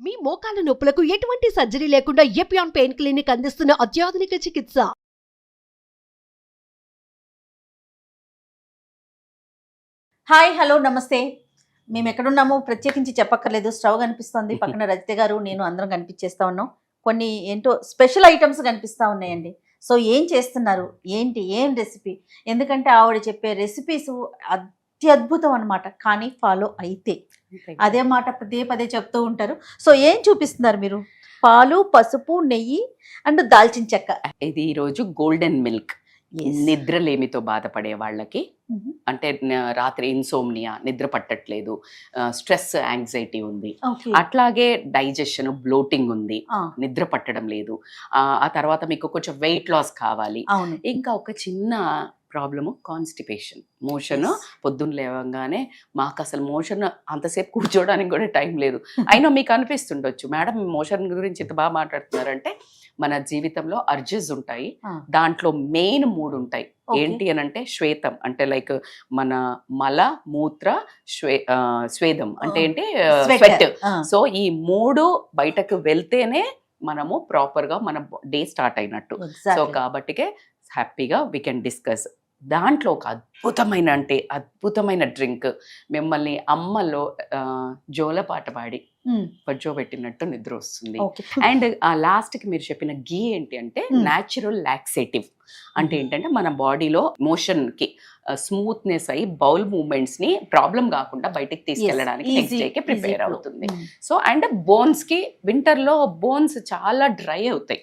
మీ మోకాల నొప్పులకు ఎటువంటి సర్జరీ లేకుండా ఎపియాన్ పెయిన్ క్లినిక్ అందిస్తున్న అత్యాధునిక చికిత్స. హాయ్ హలో నమస్తే. మేము ఎక్కడున్నామో ప్రత్యేకించి చెప్పక్కర్లేదు. స్టవ్ కనిపిస్తుంది, పక్కన రజిత గారు నేను అందరం కనిపించేస్తా ఉన్నాం. కొన్ని ఏంటో స్పెషల్ ఐటమ్స్ కనిపిస్తూ ఉన్నాయండి. సో ఏం చేస్తున్నారు, ఏంటి, ఏం రెసిపీ? ఎందుకంటే ఆవిడ చెప్పే రెసిపీస్ అత్యద్భుతం అనమాట. కానీ ఫాలో అయితే అదే మాట పదే పదే చెప్తూ ఉంటారు. సో ఏం చూపిస్తున్నారు మీరు? పాలు, పసుపు, నెయ్యి అండ్ దాల్చిన చెక్క. ఇది ఈరోజు గోల్డెన్ మిల్క్. నిద్రలేమితో బాధపడే వాళ్ళకి, అంటే రాత్రి ఇన్సోమ్నియా, నిద్ర పట్టట్లేదు, స్ట్రెస్, యాంగ్జైటీ ఉంది, అట్లాగే డైజెషన్, బ్లోటింగ్ ఉంది, నిద్ర పట్టడం లేదు, ఆ తర్వాత మీకు కొంచెం వెయిట్ లాస్ కావాలి, ఇంకా ఒక చిన్న ప్రాబ్లము కాన్స్టిపేషన్, మోషన్. పొద్దున్న లేవగానే మాకు అసలు మోషన్ అంతసేపు కూర్చోడానికి కూడా టైం లేదు. అయినా మీకు అనిపిస్తుండొచ్చు, మేడం మోషన్ గురించి ఇంత బాగా మాట్లాడుతున్నారంటే మన జీవితంలో అర్జెస్ ఉంటాయి. దాంట్లో మెయిన్ 3 ఉంటాయి. ఏంటి అని అంటే శ్వేతం, అంటే లైక్ మన మల, మూత్ర, స్వేదం అంటే ఏంటి, స్వెట్. సో ఈ 3 బయటకు వెళ్తేనే మనము ప్రాపర్గా మన డే స్టార్ట్ అయినట్టు. సో కాబట్టికే హ్యాపీగా వీ కెన్ డిస్కస్. దాంట్లో ఒక అద్భుతమైన డ్రింక్, మిమ్మల్ని అమ్మలో జోలపాట పాడి పజ్జోబెట్టినట్టు నిద్ర వస్తుంది. అండ్ ఆ లాస్ట్కి మీరు చెప్పిన గీ ఏంటి అంటే న్యాచురల్ లాక్సేటివ్. అంటే ఏంటంటే మన బాడీలో మోషన్కి స్మూత్నెస్ అయ్యి బౌల్ మూమెంట్స్ ని ప్రాబ్లం కాకుండా బయటికి తీసుకెళ్ళడానికి నెక్స్ట్ డేకి ప్రిపేర్ అవుతుంది. సో అండ్ బోన్స్ కి వింటర్ లో బోన్స్ చాలా డ్రై అవుతాయి,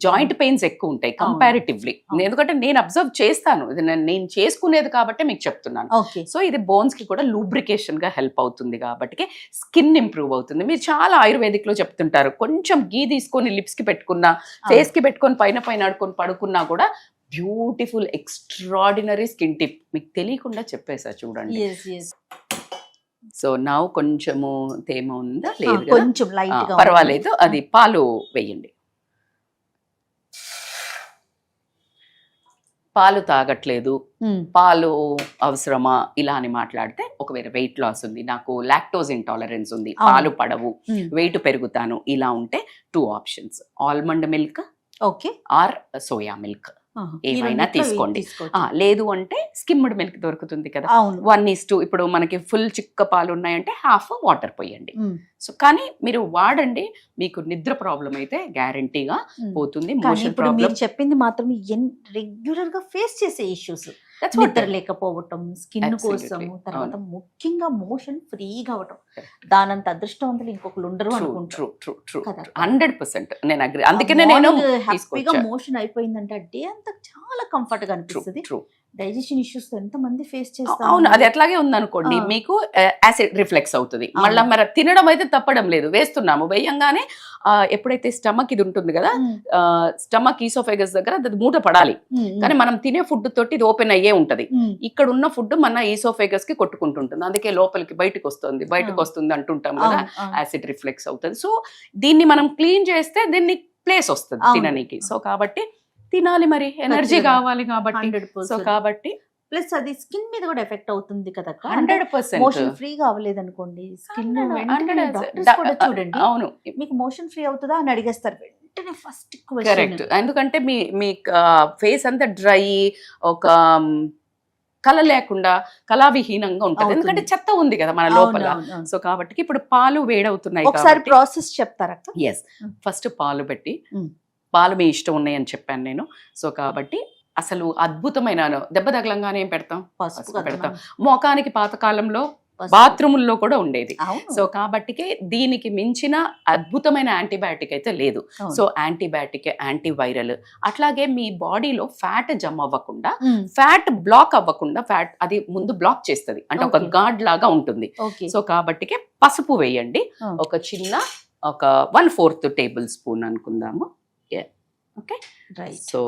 జాయింట్ పెయిన్స్ ఎక్కువ ఉంటాయి కంపారిటివ్లీ. ఎందుకంటే నేను అబ్జర్వ్ చేస్తాను, నేను చేసుకునేది కాబట్టి మీకు చెప్తున్నాను. సో ఇది బోన్స్ కి కూడా లూబ్రికేషన్ గా హెల్ప్ అవుతుంది కాబట్టి స్కిన్ ఇంప్రూవ్ అవుతుంది. మీరు చాలా ఆయుర్వేదిక్ లో చెప్తుంటారు, కొంచెం గీ తీసుకొని లిప్స్ కి పెట్టుకున్నా, ఫేస్ కి పెట్టుకొని పైన ఆడుకొని పడుకున్నా కూడా బ్యూటిఫుల్ ఎక్స్ట్రాడినరీ స్కిన్ టిప్. మీకు తెలియకుండా చెప్పేసా చూడండి. సో నా కొంచెము తేమ ఉందా, లేదు కొంచెం లైట్ గా, పర్వాలేదు. అది పాలు వేయండి. పాలు తాగట్లేదు, పాలు అవసరమా ఇలా అని మాట్లాడితే, ఒకవేళ వెయిట్ లాస్ ఉంది, నాకు లాక్టోజ్ ఇంటాలరెన్స్ ఉంది, పాలు పడవు, వెయిట్ పెరుగుతాను, ఇలా ఉంటే 2 options: almond milk are soya milk, ఏమైనా తీసుకోండి. లేదు అంటే స్కిమ్డ్ మిల్క్ దొరుకుతుంది కదా, 1:2. ఇప్పుడు మనకి ఫుల్ చిక్క పాలు ఉన్నాయంటే హాఫ్ వాటర్ పోయండి. సో కానీ మీరు వాడండి, మీకు నిద్ర ప్రాబ్లం అయితే గ్యారంటీగా పోతుంది. మోషన్ ప్రాబ్లం చెప్పింది మాత్రం రెగ్యులర్ గా ఫేస్ చేసే ఇష్యూస్, నిద్ర లేకపోవటం, స్కిన్ కోసం, తర్వాత ముఖ్యంగా మోషన్ ఫ్రీగా అవటం. దానంత అదృష్టవంతులు ఇంకొకరు ఉండరు అనుకుంటారు. 100% నేను అగ్రీ. అందుకనే నేను హ్యాపీగా మోషన్ అయిపోయిందంటే డే అంతా చాలా కంఫర్ట్ గా అనిపిస్తుంది. డైజెషన్ ఇష్యూస్ ఎంత మంది ఫేస్ చేస్తారు. అవును, అది అట్లాగే ఉందనుకోండి, మీకు యాసిడ్ రిఫ్లెక్స్ అవుతుంది. మళ్ళీ మరి తినడం అయితే తప్పడం లేదు, వేస్తున్నాము. వేయంగానే ఎప్పుడైతే స్టమక్ ఇది ఉంటుంది కదా, స్టమక్ ఈసోఫేగస్ దగ్గర అది మూట పడాలి, కానీ మనం తినే ఫుడ్ తోటి ఇది ఓపెన్ అయ్యే ఉంటది. ఇక్కడ ఉన్న ఫుడ్ మన ఈసోఫేగస్ కి కొట్టుకుంటుంటుంది, అందుకే లోపలికి బయటకు వస్తుంది అంటుంటాం కదా, యాసిడ్ రిఫ్లెక్స్ అవుతుంది. సో దీన్ని మనం క్లీన్ చేస్తే దీన్ని ప్లేస్ వస్తుంది తిననీకి. సో కాబట్టి తినాలి, మరి ఎనర్జీ కావాలి కాబట్టి. సో కాబట్టి ప్లస్ అది స్కిన్ మీద కూడా ఎఫెక్ట్ అవుతుంది కదా. 100% మోషన్ ఫ్రీగా అవ్వలేదు అనుకోండి, స్కిన్ చూడండి, అవును మీకు మోషన్ ఫ్రీ అవుతుందా అని అడిగేస్తారు వెంటనే ఫస్ట్ క్వశ్చన్. కరెక్ట్. ఎందుకంటే మీ ఫేస్ అంతా డ్రై, ఒక కళ లేకుండా, కళావిహీనంగా ఉంటుంది, ఎందుకంటే చెత్త ఉంది కదా మన లోపల. సో కాబట్టి ఇప్పుడు పాలు వేడవుతున్నాయి. ఒకసారి ప్రాసెస్ చెప్తారా? ఎస్, ఫస్ట్ పాలు పెట్టి, పాలు మీ ఇష్టం ఉన్నాయని చెప్పాను నేను. సో కాబట్టి అసలు అద్భుతమైన, దెబ్బ తగలంగానే ఏం పెడతాం, పసుపు పెడతాం. మోకానికి పాతకాలంలో బాత్రూముల్లో కూడా ఉండేది. సో కాబట్టి దీనికి మించిన అద్భుతమైన యాంటీబయాటిక్ అయితే లేదు. సో యాంటీబయాటిక్, యాంటీవైరల్, అట్లాగే మీ బాడీలో ఫ్యాట్ జమ్ అవ్వకుండా, ఫ్యాట్ బ్లాక్ అవ్వకుండా, ఫ్యాట్ అది ముందు బ్లాక్ చేస్తుంది, అంటే ఒక గార్డ్ లాగా ఉంటుంది. సో కాబట్టి పసుపు వేయండి, ఒక చిన్న, ఒక 1/4 టేబుల్ స్పూన్ అనుకుందాము. ఓకే, సో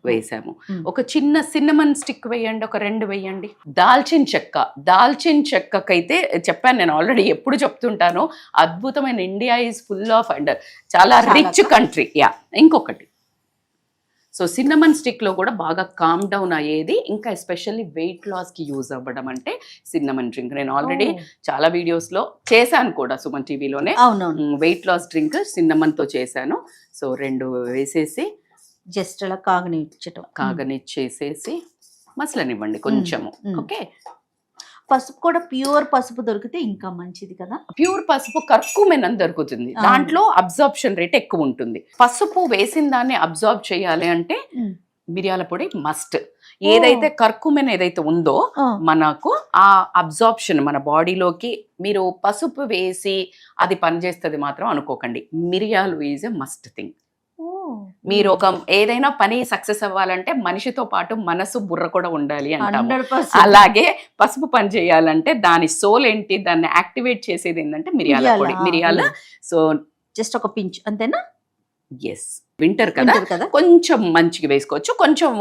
వేసాము. ఒక చిన్న సిన్నమన్ స్టిక్ వేయండి, ఒక 2 వేయండి. దాల్చిన చెక్కకైతే చెప్పాను నేను ఆల్రెడీ, ఎప్పుడు చెప్తుంటాను, అద్భుతమైన, India is full of and చాలా రిచ్ కంట్రీ. ఇంకొకటి, సో సిన్నమన్ స్టిక్ లో కూడా బాగా కామ్ డౌన్ అయ్యేది, ఇంకా ఎస్పెషల్లీ వెయిట్ లాస్ కి యూజ్ అవ్వడం అంటే సిన్నమన్ డ్రింక్. నేను ఆల్రెడీ చాలా వీడియోస్ లో చేశాను కూడా సుమన్ టీవీలోనే. అవునవును. వెయిట్ లాస్ డ్రింక్ సిన్నమన్ తో చేశాను. సో 2 వేసేసి జస్ట్ అలా కాగనిచ్చేసేసి మసలనివ్వండి కొంచెము. ఓకే, పసుపు కూడా ప్యూర్ పసుపు దొరికితే ఇంకా మంచిది కదా. ప్యూర్ పసుపు కర్కుమెన్ అని దొరుకుతుంది, దాంట్లో అబ్జార్ప్షన్ రేట్ ఎక్కువ ఉంటుంది. పసుపు వేసిన దాన్ని అబ్జార్బ్ చేయాలి అంటే మిరియాల పొడి మస్ట్. ఏదైతే కర్కుమెన్ ఏదైతే ఉందో మనకు ఆ అబ్జార్ప్షన్ మన బాడీలోకి, మీరు పసుపు వేసి అది పనిచేస్తుంది మాత్రం అనుకోకండి. మిరియాలు ఈజ్ ఎ మస్ట్ థింగ్. మీరు ఒక ఏదైనా పని సక్సెస్ అవ్వాలంటే మనిషితో పాటు మనసు బుర్ర కూడా ఉండాలి అంటాము. 100%. అలాగే పసుపు పని చేయాలంటే దాని సోల్ ఏంటి, దాన్ని యాక్టివేట్ చేసేది ఏంటంటే మిరియాల పొడి. మిరియాల సో జస్ట్ ఒక పించ్ అంతేనా. ఎస్, వింటర్ కదా కదా, కొంచెం మంచిగా వేసుకోవచ్చు. కొంచెం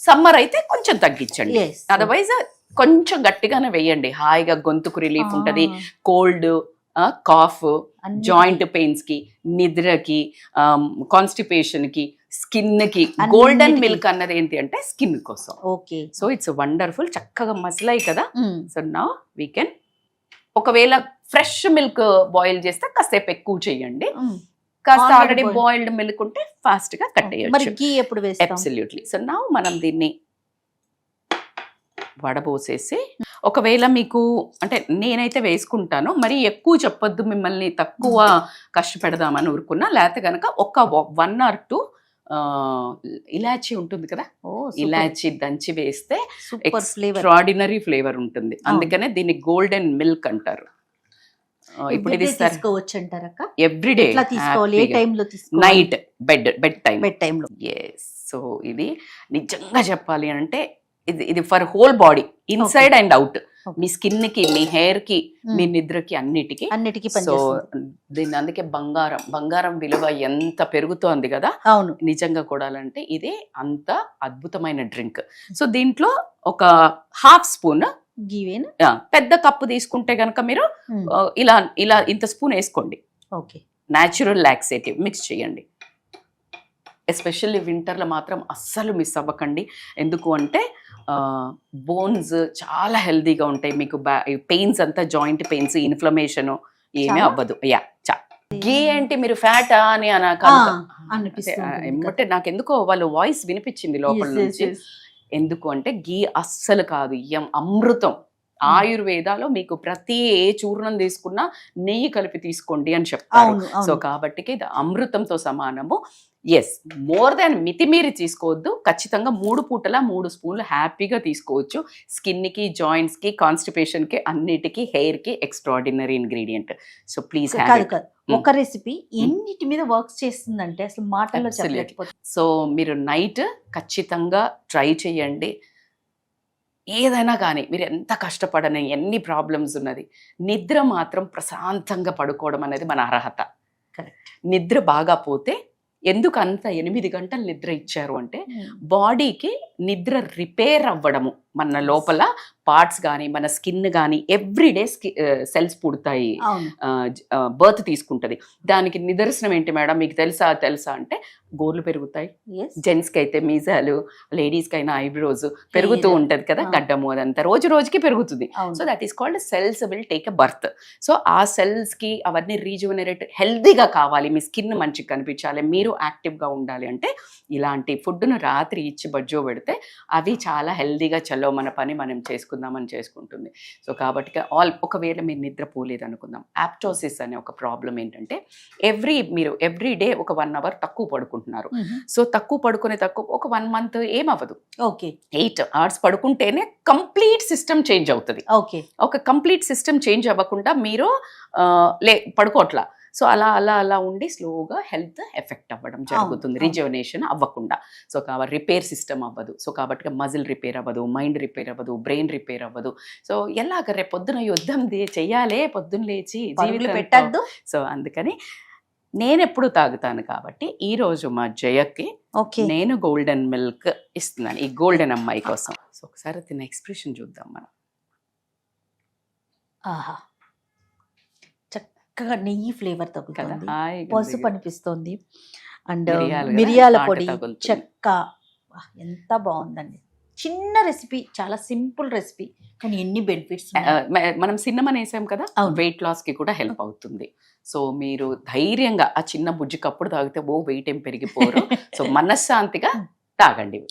సమ్మర్ అయితే కొంచెం తగ్గించండి. అదర్వైజ్ కొంచెం గట్టిగానే వేయండి, హాయిగా గొంతుకు రిలీఫ్ ఉంటది. కోల్డ్, కాఫ్, జాయింట్ పెయిన్స్ కి, నిద్రకి, కాన్స్టిపేషన్ కి, స్కిన్ కి గోల్డెన్ మిల్క్ అన్నది ఏంటి అంటే స్కిన్ కోసం. Okay, so it's wonderful. చక్కగా మసలాయి కదా. సో నౌ వీ కెన్, ఒకవేళ ఫ్రెష్ మిల్క్ బాయిల్ చేస్తే కాసేపు ఎక్కువ చేయండి. కాస్త ఆల్రెడీ బాయిల్డ్ మిల్క్ ఉంటే ఫాస్ట్ గా కట్టేయచ్చు. ఘీ ఎప్పుడు వేస్తాం? అబ్సల్యూట్లీ. సో నౌ మనం దీన్ని వడబోసేసి, ఒకవేళ మీకు అంటే నేనైతే వేసుకుంటాను, మరి ఎక్కువ చెప్పొద్దు మిమ్మల్ని తక్కువ కష్టపెడదామని ఊరుకున్నా. లేకపోతే కనుక ఒక 1 or 2 ఇలాచీ ఉంటుంది కదా, ఇలాచీ దంచి వేస్తే ఎక్స్ట్రాడినరీ ఫ్లేవర్ ఉంటుంది. అందుకనే దీన్ని గోల్డెన్ మిల్క్ అంటారు. ఇప్పుడు ఇది తీసుకోవచ్చు అంటారక్క? ఎవ్రీడే తీసుకోవాలి. ఏ టైంలో తీసుకోవాలి? నైట్ బెడ్ టైంలో. ఎస్. సో ఇది నిజంగా చెప్పాలి అంటే ఇది for whole body, inside and out. Me skin కి, మీ హెయిర్ కి, మీ నిద్రకి, అన్నిటికి. సో దీన్ని అందుకే బంగారం విలువ ఎంత పెరుగుతోంది కదా. అవును, నిజంగా కూడాలంటే ఇది అంత అద్భుతమైన డ్రింక్. సో దీంట్లో ఒక 1/2 స్పూన్ గీవేనా, పెద్ద కప్పు తీసుకుంటే గనక మీరు ఇలా ఇంత స్పూన్ వేసుకోండి. ఓకే, న్యాచురల్ లాక్సేటివ్ మిక్స్ చేయండి. ఎస్పెషల్లీ వింటర్లో మాత్రం అస్సలు మిస్ అవ్వకండి. ఎందుకు అంటే బోన్స్ చాలా హెల్దీగా ఉంటాయి. మీకు పెయిన్స్ అంతా జాయింట్ పెయిన్స్, ఇన్ఫ్లమేషన్ ఏమీ అవ్వదు. గీ ఏంటి మీరు ఫ్యాటా అని ఏమంటే నాకు ఎందుకో వాళ్ళు వాయిస్ వినిపించింది లోపల నుంచి. ఎందుకు అంటే గీ అస్సలు కాదు, అమృతం. ఆయుర్వేదాలో మీకు ప్రతి ఏ చూర్ణం తీసుకున్నా నెయ్యి కలిపి తీసుకోండి అని చెప్తారు. సో కాబట్టి ఇది అమృతంతో సమానము. ఎస్, మోర్ దాన్ మితిమీరి తీసుకోవద్దు. ఖచ్చితంగా 3 పూటల 3 స్పూన్లు హ్యాపీగా తీసుకోవచ్చు. స్కిన్ కి, జాయింట్స్ కి, కాన్స్టిపేషన్ కి, అన్నిటికీ, హెయిర్ కి ఎక్స్ట్రాడినరీ ఇంగ్రీడియంట్. సో ప్లీజ్ ఒక రెసిపీ ఎన్నిటి మీద వర్క్స్ చేస్తుందంటే అసలు మాటల్లో చెప్పలేకపోతే. సో మీరు నైట్ ఖచ్చితంగా ట్రై చేయండి. ఏదైనా కానీ మీరు ఎంత కష్టపడని, ఎన్ని ప్రాబ్లమ్స్ ఉన్నది, నిద్ర మాత్రం ప్రశాంతంగా పడుకోవడం అనేది మన అర్హత. నిద్ర బాగా పోతే, ఎందుకు అంత 8 గంటలు నిద్ర ఇచ్చారు అంటే బాడీకి నిద్ర రిపేర్ అవ్వడము. మన లోపల పార్ట్స్ కానీ, మన స్కిన్ కానీ ఎవ్రీడే సెల్స్ పుడతాయి, బర్త్ తీసుకుంటది. దానికి నిదర్శనం ఏంటి మేడం మీకు తెలుసా అంటే గోర్లు పెరుగుతాయి. జెంట్స్కి అయితే మీజాలు, లేడీస్కి అయినా ఐబ్రోస్ పెరుగుతూ ఉంటది కదా, గడ్డము అదంతా రోజు రోజుకి పెరుగుతుంది. So that is called cells will take a birth. So ఆ సెల్స్ కి అవన్నీ రీజువనరేట్, హెల్దీగా కావాలి, మీ స్కిన్ మంచిగా కనిపించాలి, మీరు యాక్టివ్గా ఉండాలి అంటే ఇలాంటి ఫుడ్ను రాత్రి ఇచ్చి బజ్జో పెడితే అవి చాలా హెల్దీగా చలో మన పని మనం చేసుకుందామని చేసుకుంటుంది. సో కాబట్టి ఒకవేళ మీరు నిద్రపోలేదు అనుకుందాం, యాప్టోసిస్ అనే ఒక ప్రాబ్లం ఏంటంటే మీరు ఎవ్రీ డే ఒక 1 hour తక్కువ పడుకుంటున్నారు. సో తక్కువ ఒక 1 month ఏమవ్వదు. ఓకే, 8 hours పడుకుంటేనే కంప్లీట్ సిస్టమ్ చేంజ్ అవుతుంది. ఓకే, ఒక కంప్లీట్ సిస్టమ్ చేంజ్ అవ్వకుండా మీరు పడుకోవట్లా. సో అలా ఉండి స్లోగా హెల్త్ ఎఫెక్ట్ అవ్వడం జరుగుతుంది, రిజువనేషన్ అవ్వకుండా. సో కాబట్టి రిపేర్ సిస్టమ్ అవ్వదు. సో కాబట్టి మజిల్ రిపేర్ అవ్వదు, మైండ్ రిపేర్ అవ్వదు, బ్రెయిన్ రిపేర్ అవ్వదు. సో ఎలాగ రేపు పొద్దున యుద్ధం చెయ్యాలే, పొద్దున్న లేచి జీవితం పెట్టద్దు. సో అందుకని నేను ఎప్పుడు తాగుతాను కాబట్టి ఈ రోజు మా జయకి నేను గోల్డెన్ మిల్క్ ఇస్తున్నాను, ఈ గోల్డెన్ అమ్మాయి కోసం. సో ఒకసారి తిన్న ఎక్స్ప్రెషన్ చూద్దాం మనం. ఆహా, చక్కగా నెయ్యి ఫ్లేవర్ తగ్గుతుంది, పసుపు అనిపిస్తుంది. అండ్ మిరియాలు కదా, మిరియాల ఘాటు పొడి, తగులుతుంది. చెక్క. వాహ్, ఎంత బాగుందండి. చిన్న రెసిపీ, చాలా సింపుల్ రెసిపీ, కానీ ఎన్ని బెనిఫిట్స్. మనం సిన్నమన్ వేసాం కదా, అవును. వెయిట్ లాస్ కి కూడా హెల్ప్ అవుతుంది. సో మీరు ధైర్యంగా ఆ చిన్న బుజ్జి కప్పుడు తాగితే వెయిట్ ఏం పెరిగిపోరు. సో మనశ్శాంతిగా తాగండి.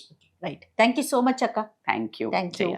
Right, thank you so much అక్క. Thank you. Thank you.